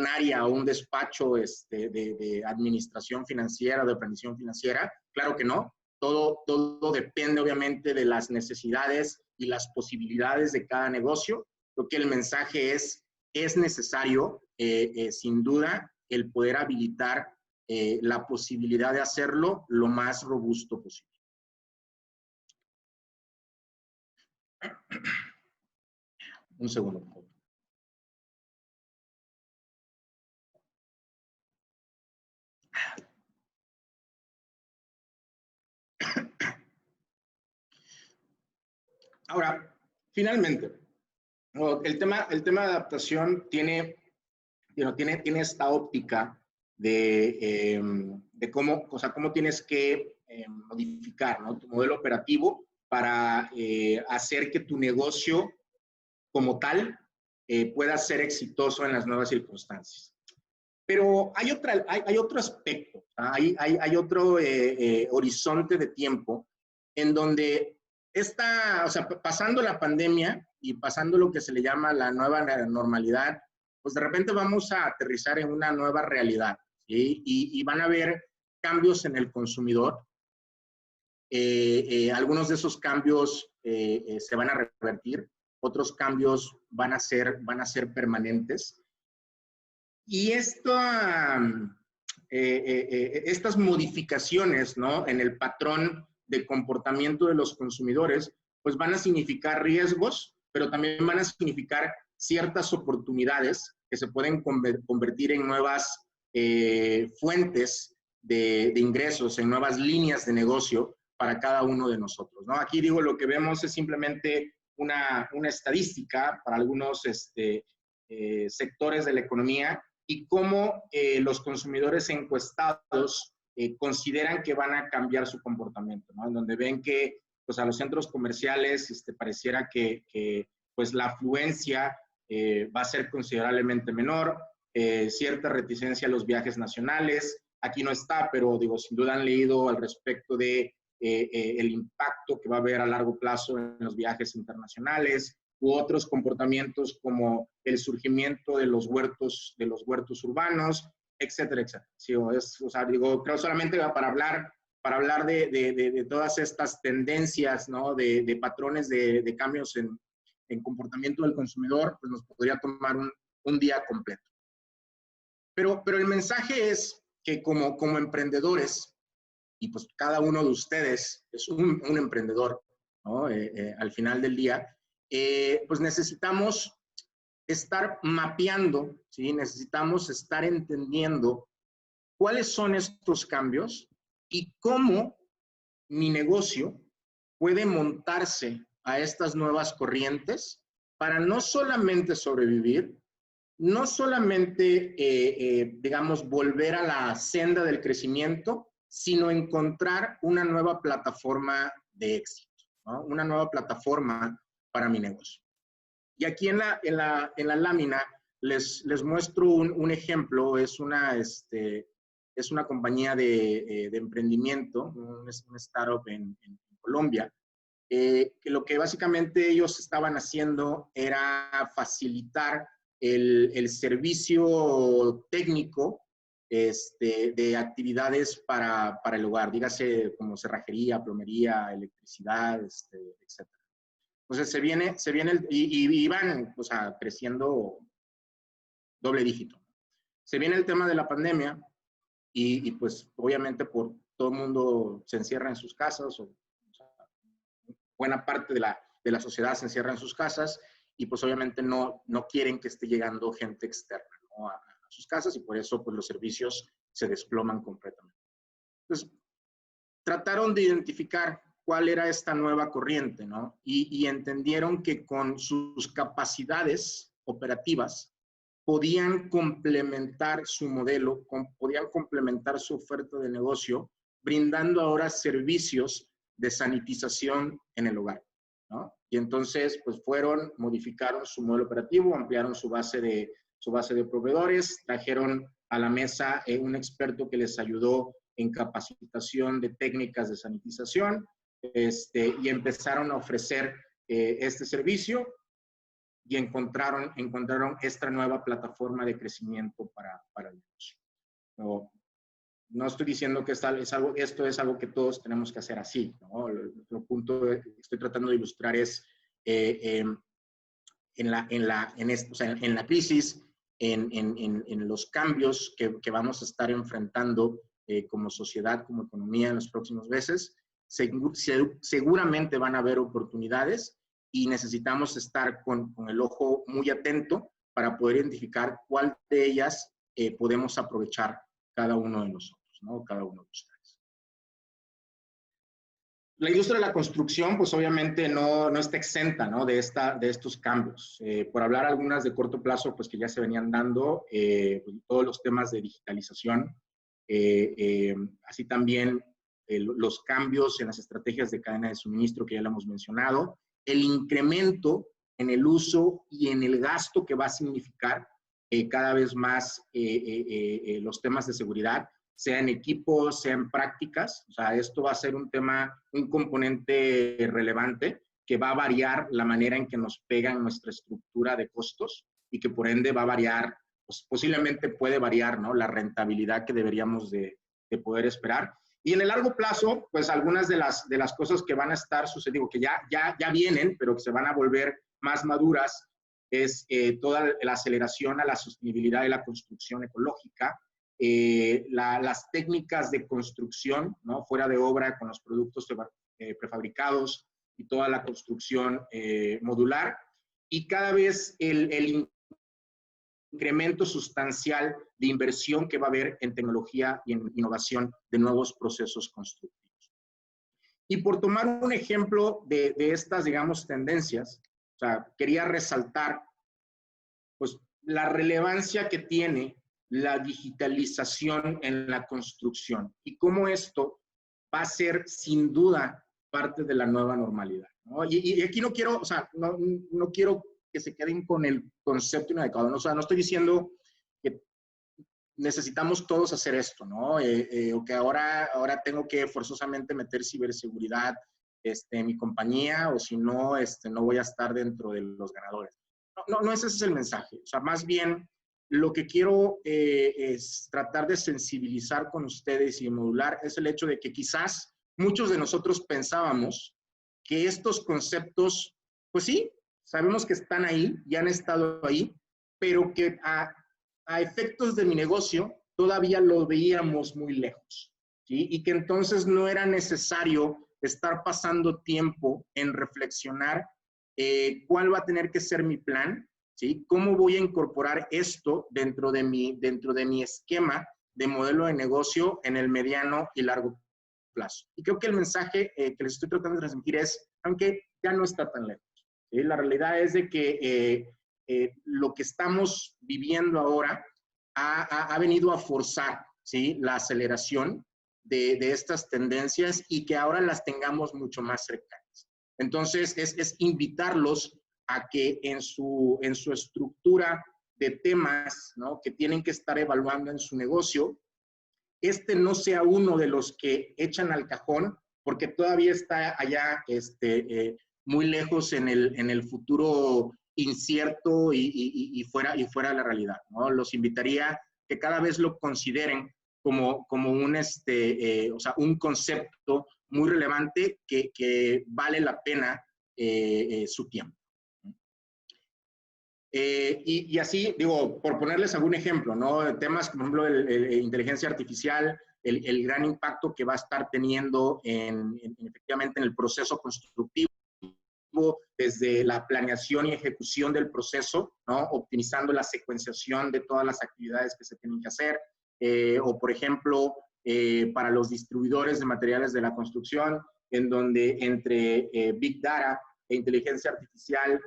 área o un despacho de administración financiera, de planeación financiera. Claro que no. Todo depende obviamente de las necesidades y las posibilidades de cada negocio. Creo que el mensaje es necesario, sin duda, el poder habilitar la posibilidad de hacerlo lo más robusto posible. Un segundo, por favor. Ahora, finalmente, el tema de adaptación tiene esta óptica de cómo, o sea, cómo tienes que modificar, ¿no?, tu modelo operativo para hacer que tu negocio como tal pueda ser exitoso en las nuevas circunstancias. Pero hay otro aspecto, hay otro horizonte de tiempo en donde o sea, pasando la pandemia y pasando lo que se le llama la nueva normalidad, pues de repente vamos a aterrizar en una nueva realidad, ¿sí? Y van a haber cambios en el consumidor. Algunos de esos cambios se van a revertir, otros cambios van a ser permanentes. Y estas modificaciones, ¿no?, en el patrón de comportamiento de los consumidores, pues van a significar riesgos, pero también van a significar ciertas oportunidades que se pueden convertir en nuevas fuentes de ingresos, en nuevas líneas de negocio para cada uno de nosotros, ¿no? Aquí digo, lo que vemos es simplemente una estadística para algunos sectores de la economía y cómo los consumidores encuestados consideran que van a cambiar su comportamiento, ¿no? En donde ven que pues, a los centros comerciales pareciera que pues, la afluencia va a ser considerablemente menor, cierta reticencia a los viajes nacionales. Aquí no está, pero digo, sin duda han leído al respecto de el impacto que va a haber a largo plazo en los viajes internacionales, u otros comportamientos como el surgimiento de los huertos urbanos, etcétera, etcétera. Sí, o sea, digo, creo solamente para hablar de todas estas tendencias, ¿no?, de patrones de cambios en comportamiento del consumidor, pues nos podría tomar un día completo. Pero el mensaje es que como emprendedores, y pues cada uno de ustedes es un emprendedor, ¿no?, al final del día, pues necesitamos estar mapeando, ¿sí? Necesitamos estar entendiendo cuáles son estos cambios y cómo mi negocio puede montarse a estas nuevas corrientes para no solamente sobrevivir, no solamente, digamos, volver a la senda del crecimiento, sino encontrar una nueva plataforma de éxito, ¿no? Una nueva plataforma para mi negocio. Y aquí en la lámina les muestro un ejemplo. Es una compañía de emprendimiento, un startup en Colombia, que lo que básicamente ellos estaban haciendo era facilitar el servicio técnico de actividades para el hogar, dígase como cerrajería, plomería, electricidad, etc. Entonces se viene y van, o sea, creciendo doble dígito. Se viene el tema de la pandemia y pues obviamente por todo el mundo se encierra en sus casas, o sea, buena parte de la sociedad se encierra en sus casas y pues obviamente no quieren que esté llegando gente externa, ¿no? a sus casas, y por eso pues los servicios se desploman completamente. Entonces, trataron de identificar cuál era esta nueva corriente, ¿no? Y entendieron que con sus capacidades operativas podían complementar su modelo, podían complementar su oferta de negocio, brindando ahora servicios de sanitización en el hogar, ¿no? Y entonces, pues modificaron su modelo operativo, ampliaron su base de proveedores, trajeron a la mesa un experto que les ayudó en capacitación de técnicas de sanitización, y empezaron a ofrecer este servicio y encontraron esta nueva plataforma de crecimiento para el negocio. No estoy diciendo que esto es algo que todos tenemos que hacer así, ¿no? El punto que estoy tratando de ilustrar es en la crisis, en los cambios que vamos a estar enfrentando como sociedad, como economía en los próximos meses, seguramente van a haber oportunidades y necesitamos estar con el ojo muy atento para poder identificar cuál de ellas podemos aprovechar cada uno de nosotros, ¿no? Cada uno de ustedes. La industria de la construcción, pues obviamente no está exenta, ¿no? de estos cambios. Por hablar algunas de corto plazo, pues que ya se venían dando, pues, todos los temas de digitalización, así también los cambios en las estrategias de cadena de suministro que ya lo hemos mencionado, el incremento en el uso y en el gasto que va a significar cada vez más los temas de seguridad, sea en equipos, sea en prácticas. O sea, esto va a ser un componente relevante que va a variar la manera en que nos pega en nuestra estructura de costos y que por ende va a variar, pues posiblemente puede variar, ¿no? La rentabilidad que deberíamos de poder esperar. Y en el largo plazo, pues algunas de las cosas que van a estar sucediendo, que ya vienen, pero que se van a volver más maduras, es toda la aceleración a la sostenibilidad de la construcción ecológica, las técnicas de construcción, ¿no? Fuera de obra con los productos prefabricados y toda la construcción modular, y cada vez el incremento sustancial de inversión que va a haber en tecnología y en innovación de nuevos procesos constructivos. Y por tomar un ejemplo de estas, digamos, tendencias, o sea, quería resaltar pues, la relevancia que tiene la digitalización en la construcción y cómo esto va a ser sin duda parte de la nueva normalidad, ¿no? Y aquí no quiero, o sea, no quiero que se queden con el concepto inadecuado, ¿no? O sea, no estoy diciendo que necesitamos todos hacer esto, ¿no? O que ahora tengo que forzosamente meter ciberseguridad en mi compañía, o si no, no voy a estar dentro de los ganadores. No, ese es el mensaje. O sea, más bien lo que quiero es tratar de sensibilizar con ustedes y modular es el hecho de que quizás muchos de nosotros pensábamos que estos conceptos, pues sí, sabemos que están ahí, ya han estado ahí, pero que a efectos de mi negocio todavía lo veíamos muy lejos, ¿sí? Y que entonces no era necesario estar pasando tiempo en reflexionar cuál va a tener que ser mi plan, ¿sí? ¿Cómo voy a incorporar esto dentro de mi esquema de modelo de negocio en el mediano y largo plazo? Y creo que el mensaje que les estoy tratando de transmitir es, aunque ya no está tan lejos, ¿sí? La realidad es de que lo que estamos viviendo ahora ha venido a forzar, ¿sí? La aceleración de estas tendencias y que ahora las tengamos mucho más cercanas. Entonces, es invitarlos a que en su estructura de temas, ¿no? Que tienen que estar evaluando en su negocio, no sea uno de los que echan al cajón, porque todavía está allá muy lejos en el futuro incierto y fuera de la realidad, ¿no? Los invitaría que cada vez lo consideren como un concepto muy relevante que vale la pena su tiempo. Y así, digo, por ponerles algún ejemplo, ¿no? Temas como, por ejemplo, inteligencia artificial, el gran impacto que va a estar teniendo efectivamente en el proceso constructivo, desde la planeación y ejecución del proceso, ¿no? Optimizando la secuenciación de todas las actividades que se tienen que hacer, o por ejemplo, para los distribuidores de materiales de la construcción, en donde entre Big Data e inteligencia artificial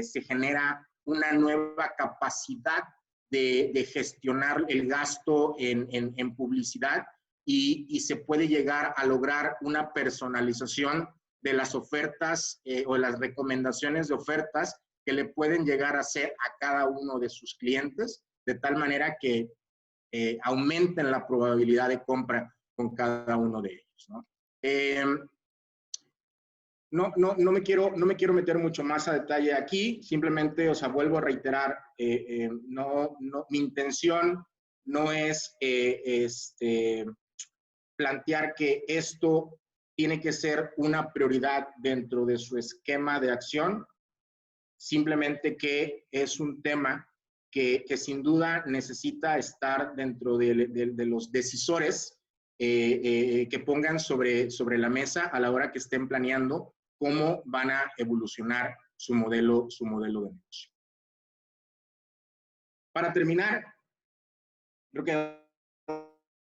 se genera una nueva capacidad de gestionar el gasto en publicidad y se puede llegar a lograr una personalización de las ofertas o las recomendaciones de ofertas que le pueden llegar a hacer a cada uno de sus clientes, de tal manera que aumenten la probabilidad de compra con cada uno de ellos, ¿no? No me quiero meter mucho más a detalle aquí, simplemente, o sea, vuelvo a reiterar, mi intención no es plantear que esto tiene que ser una prioridad dentro de su esquema de acción, simplemente que es un tema que sin duda necesita estar dentro de los decisores que pongan sobre la mesa a la hora que estén planeando cómo van a evolucionar su modelo de negocio. Para terminar, creo que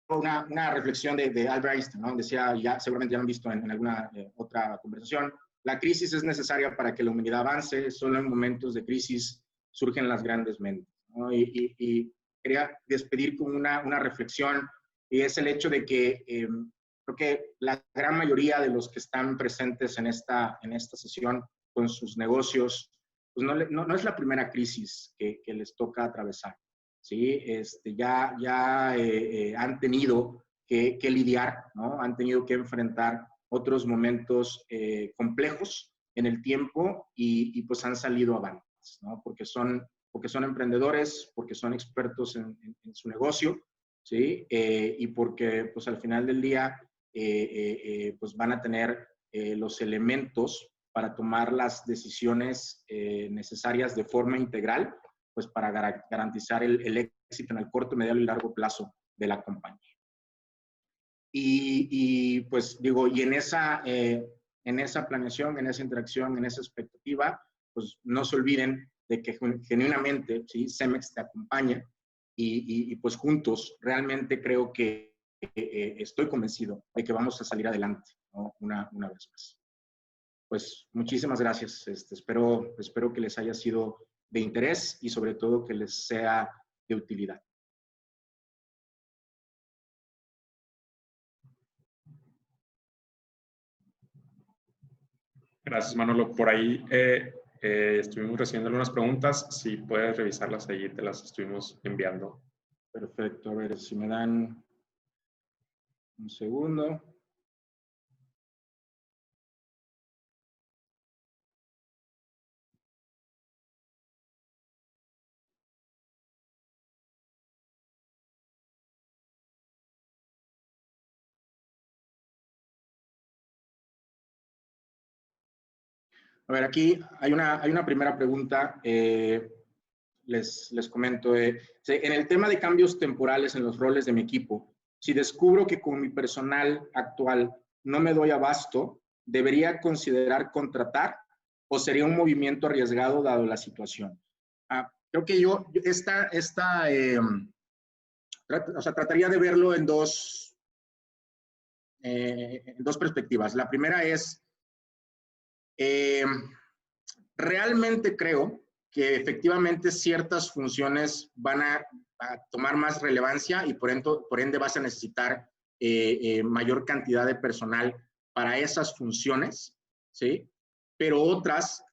una reflexión de Albert Einstein, ¿no? Decía, seguramente ya lo han visto en alguna otra conversación, la crisis es necesaria para que la humanidad avance, solo en momentos de crisis surgen las grandes mentes, ¿no? Y quería despedir con una reflexión, y es el hecho de que creo que la gran mayoría de los que están presentes en esta sesión con sus negocios, pues no es la primera crisis que les toca atravesar, ¿sí? Ya han tenido que lidiar, ¿no? Han tenido que enfrentar otros momentos complejos en el tiempo y pues han salido avantes, ¿no? Porque son emprendedores, porque son expertos en su negocio, ¿sí? Y porque pues al final del día pues van a tener los elementos para tomar las decisiones necesarias de forma integral, pues para garantizar el éxito en el corto, mediano y largo plazo de la compañía. Y pues digo, y en esa planeación, en esa interacción, en esa expectativa, pues no se olviden de que genuinamente, ¿sí? Cemex te acompaña y pues juntos realmente creo que estoy convencido de que vamos a salir adelante, ¿no? Una vez más. Pues muchísimas gracias. Espero que les haya sido de interés y sobre todo que les sea de utilidad. Gracias, Manolo. Por ahí estuvimos recibiendo algunas preguntas. Si puedes revisarlas allí, te las estuvimos enviando. Perfecto. A ver si me dan un segundo. A ver, aquí hay una primera pregunta. Les comento. En el tema de cambios temporales en los roles de mi equipo, si descubro que con mi personal actual no me doy abasto, ¿debería considerar contratar o sería un movimiento arriesgado dado la situación? Creo que trataría de verlo en dos perspectivas. La primera es, realmente creo que efectivamente ciertas funciones van a tomar más relevancia y por ende vas a necesitar mayor cantidad de personal para esas funciones, ¿sí? Pero otras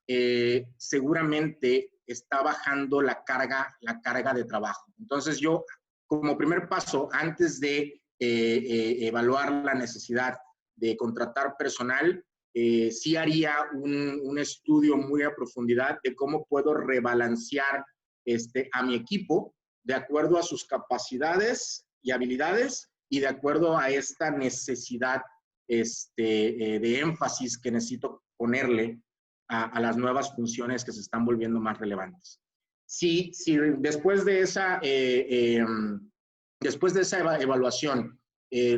seguramente está bajando la carga de trabajo. Entonces yo, como primer paso, antes de evaluar la necesidad de contratar personal, sí haría un estudio muy a profundidad de cómo puedo rebalancear a mi equipo de acuerdo a sus capacidades y habilidades y de acuerdo a esta necesidad de énfasis que necesito ponerle a las nuevas funciones que se están volviendo más relevantes. Si después de esa evaluación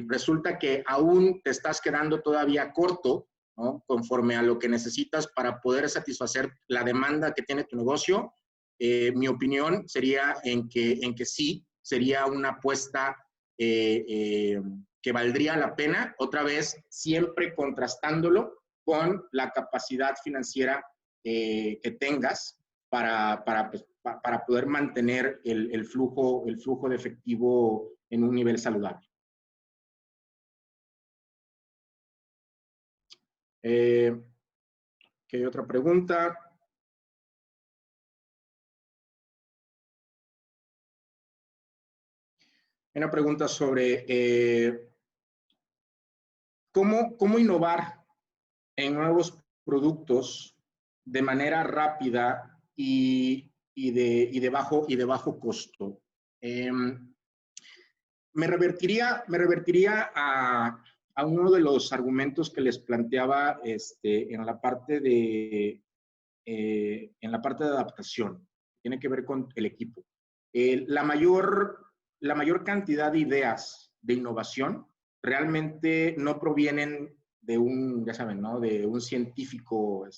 resulta que aún te estás quedando todavía corto ¿no? Conforme a lo que necesitas para poder satisfacer la demanda que tiene tu negocio. Mi opinión sería en que sí, sería una apuesta que valdría la pena, otra vez, siempre contrastándolo con la capacidad financiera que tengas para poder mantener el flujo de efectivo en un nivel saludable. ¿Qué otra pregunta? Una pregunta sobre cómo innovar en nuevos productos de manera rápida y de bajo costo. Me revertiría a uno de los argumentos que les planteaba en la parte de adaptación. Tiene que ver con el equipo. La mayor cantidad de ideas de innovación realmente no provienen de un, ya saben, ¿no? De un científico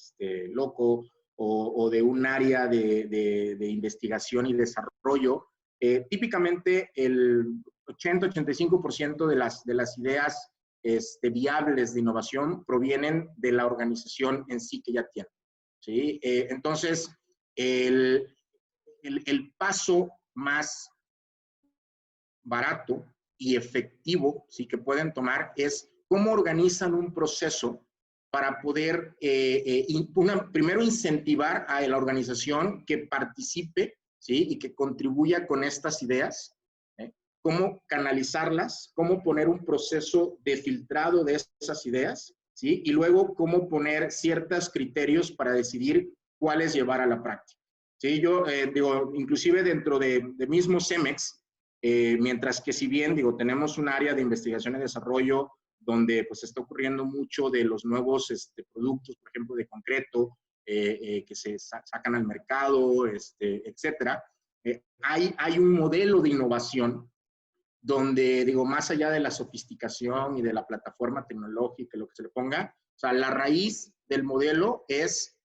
loco o de un área de investigación y desarrollo. Típicamente el 80-85% de las ideas viables de innovación provienen de la organización en sí que ya tiene. ¿Sí? Entonces, el paso más barato y efectivo, ¿sí?, que pueden tomar es cómo organizan un proceso para poder, primero, incentivar a la organización que participe, ¿sí?, y que contribuya con estas ideas, cómo canalizarlas, cómo poner un proceso de filtrado de esas ideas, ¿sí?, y luego cómo poner ciertos criterios para decidir cuáles llevar a la práctica. Sí, yo digo, inclusive dentro de mismo CEMEX, mientras que si bien, digo, tenemos un área de investigación y desarrollo donde pues está ocurriendo mucho de los nuevos productos, por ejemplo, de concreto, que se sacan al mercado, etcétera. Hay un modelo de innovación donde, digo, más allá de la sofisticación y de la plataforma tecnológica, lo que se le ponga, o sea, la raíz del modelo es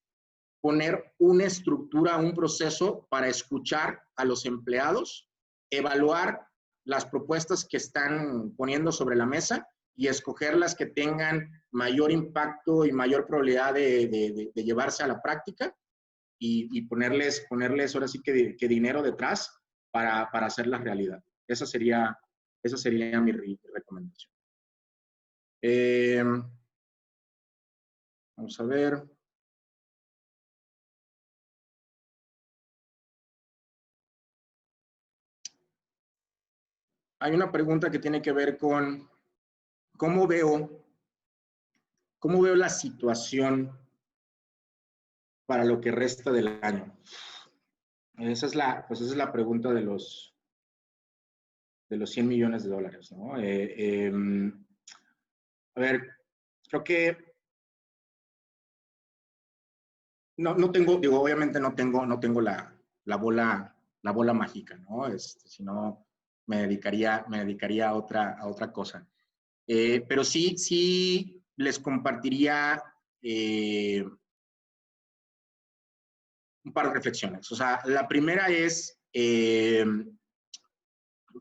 poner una estructura, un proceso para escuchar a los empleados, evaluar las propuestas que están poniendo sobre la mesa y escoger las que tengan mayor impacto y mayor probabilidad de llevarse a la práctica y ponerles ahora sí que dinero detrás para hacerlas realidad. Esa sería mi recomendación. Vamos a ver. Hay una pregunta que tiene que ver con cómo veo la situación para lo que resta del año. Esa es la pregunta de los $100 millones, ¿no? A ver, creo que no tengo, digo, obviamente no tengo la bola mágica, ¿no? Si no, me dedicaría a otra cosa. Pero sí les compartiría un par de reflexiones. O sea, la primera es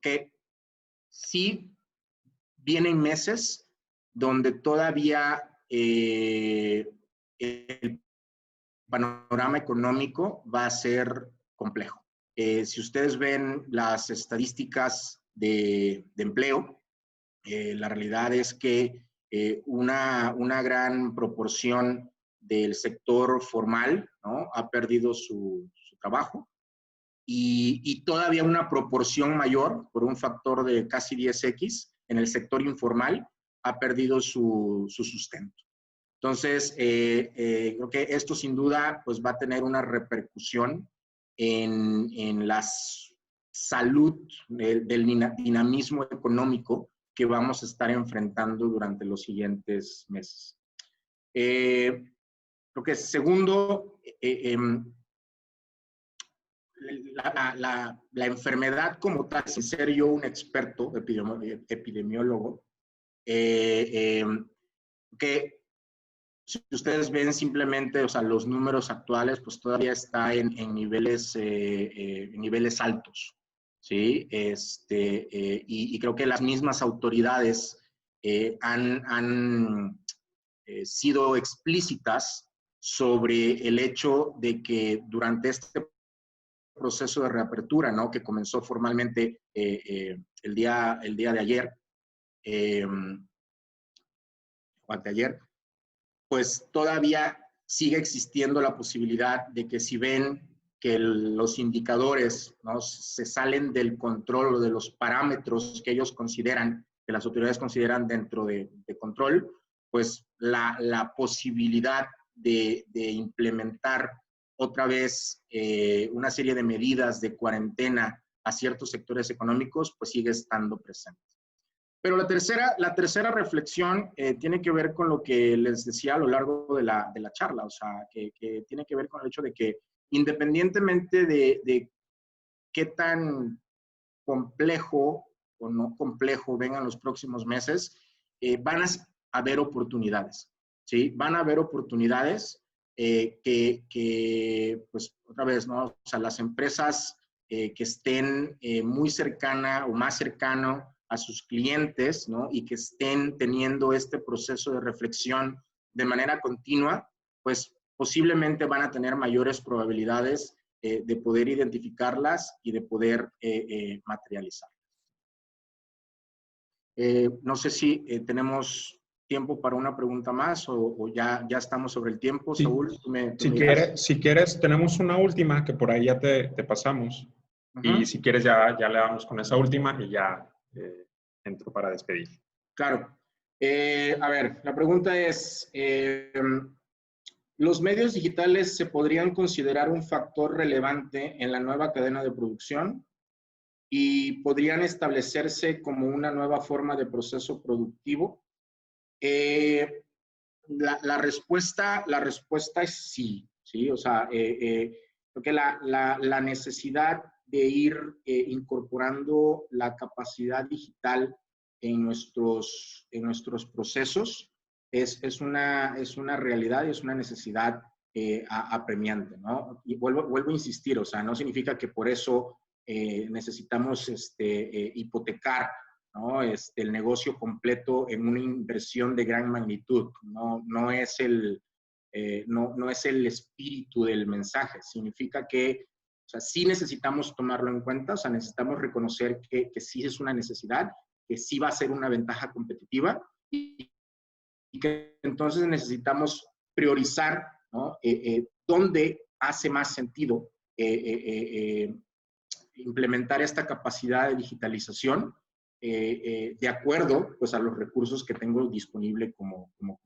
que sí vienen meses donde todavía el panorama económico va a ser complejo. Si ustedes ven las estadísticas de empleo, la realidad es que una gran proporción del sector formal, ¿no?, ha perdido su trabajo y todavía una proporción mayor, por un factor de casi 10x, en el sector informal ha perdido su sustento. Entonces, creo que esto sin duda pues, va a tener una repercusión en la salud del dinamismo económico que vamos a estar enfrentando durante los siguientes meses. Creo que segundo, la enfermedad como tal, sin ser yo un experto epidemiólogo, que si ustedes ven simplemente, o sea, los números actuales, pues todavía está en niveles altos, ¿sí? Y creo que las mismas autoridades han sido explícitas sobre el hecho de que durante este proceso de reapertura, ¿no? Que comenzó formalmente el día de ayer, o anteayer, pues todavía sigue existiendo la posibilidad de que si ven que los indicadores, ¿no?, se salen del control o de los parámetros que ellos consideran, que las autoridades consideran dentro de control, pues la posibilidad de implementar otra vez una serie de medidas de cuarentena a ciertos sectores económicos, pues sigue estando presente. Pero la tercera reflexión tiene que ver con lo que les decía a lo largo de la charla, o sea, que tiene que ver con el hecho de que independientemente de qué tan complejo o no complejo vengan los próximos meses, van a haber oportunidades, ¿sí? Van a haber oportunidades que, pues, otra vez, ¿no? O sea, las empresas que estén muy cercana o más cercano a sus clientes, ¿no? Y que estén teniendo este proceso de reflexión de manera continua, pues posiblemente van a tener mayores probabilidades de poder identificarlas y de poder materializarlas. No sé si tenemos tiempo para una pregunta más o ya estamos sobre el tiempo. Sí. Saúl, tú me Si quieres, tenemos una última que por ahí ya te pasamos. Y si quieres ya le damos con esa última y ya entro para despedir. Claro. A ver, la pregunta es, ¿los medios digitales se podrían considerar un factor relevante en la nueva cadena de producción y podrían establecerse como una nueva forma de proceso productivo? La respuesta es sí, ¿sí? O sea, creo que la necesidad de ir incorporando la capacidad digital en nuestros procesos es una realidad y es una necesidad apremiante, ¿no? Y vuelvo a insistir, o sea, no significa que por eso necesitamos hipotecar, ¿no? El negocio completo en una inversión de gran magnitud. No es el espíritu del mensaje. Significa que, o sea, sí necesitamos tomarlo en cuenta, o sea, necesitamos reconocer que sí es una necesidad, que sí va a ser una ventaja competitiva y que entonces necesitamos priorizar, ¿no? Dónde hace más sentido implementar esta capacidad de digitalización de acuerdo, pues, a los recursos que tengo disponible como compañía.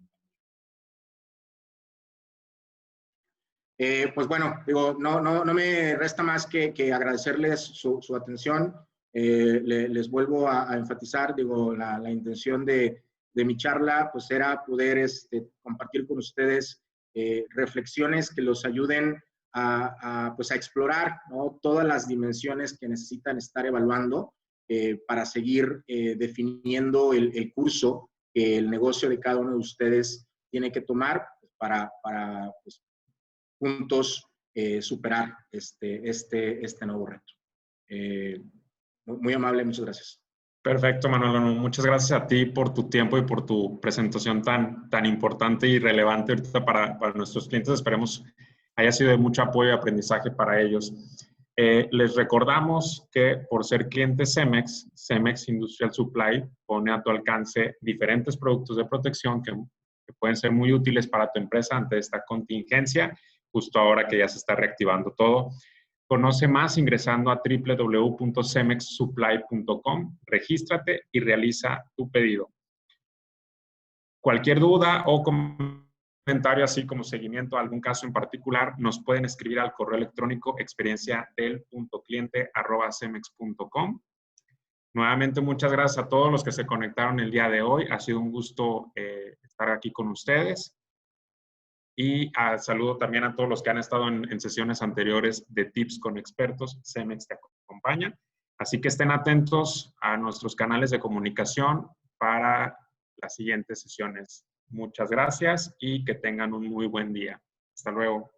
Pues bueno, digo, no me resta más que agradecerles su atención. Les vuelvo a enfatizar, digo, la intención de mi charla, pues, era poder compartir con ustedes reflexiones que los ayuden pues, a explorar, ¿no?, todas las dimensiones que necesitan estar evaluando para seguir definiendo el curso que el negocio de cada uno de ustedes tiene que tomar para pues, juntos superar este nuevo reto. Muy amable, muchas gracias. Perfecto, Manolo. Muchas gracias a ti por tu tiempo y por tu presentación tan importante y relevante ahorita para nuestros clientes. Esperemos haya sido de mucho apoyo y aprendizaje para ellos. Les recordamos que por ser cliente Cemex, Cemex Industrial Supply pone a tu alcance diferentes productos de protección que pueden ser muy útiles para tu empresa ante esta contingencia, justo ahora que ya se está reactivando todo. Conoce más ingresando a www.cemexsupply.com. Regístrate y realiza tu pedido. Cualquier duda o comentario, así como seguimiento a algún caso en particular, nos pueden escribir al correo electrónico experienciadel.cliente@cemex.com. Nuevamente, muchas gracias a todos los que se conectaron el día de hoy. Ha sido un gusto estar aquí con ustedes. Y saludo también a todos los que han estado en sesiones anteriores de Tips con Expertos. Cemex te acompaña. Así que estén atentos a nuestros canales de comunicación para las siguientes sesiones Muchas gracias y que tengan un muy buen día. Hasta luego.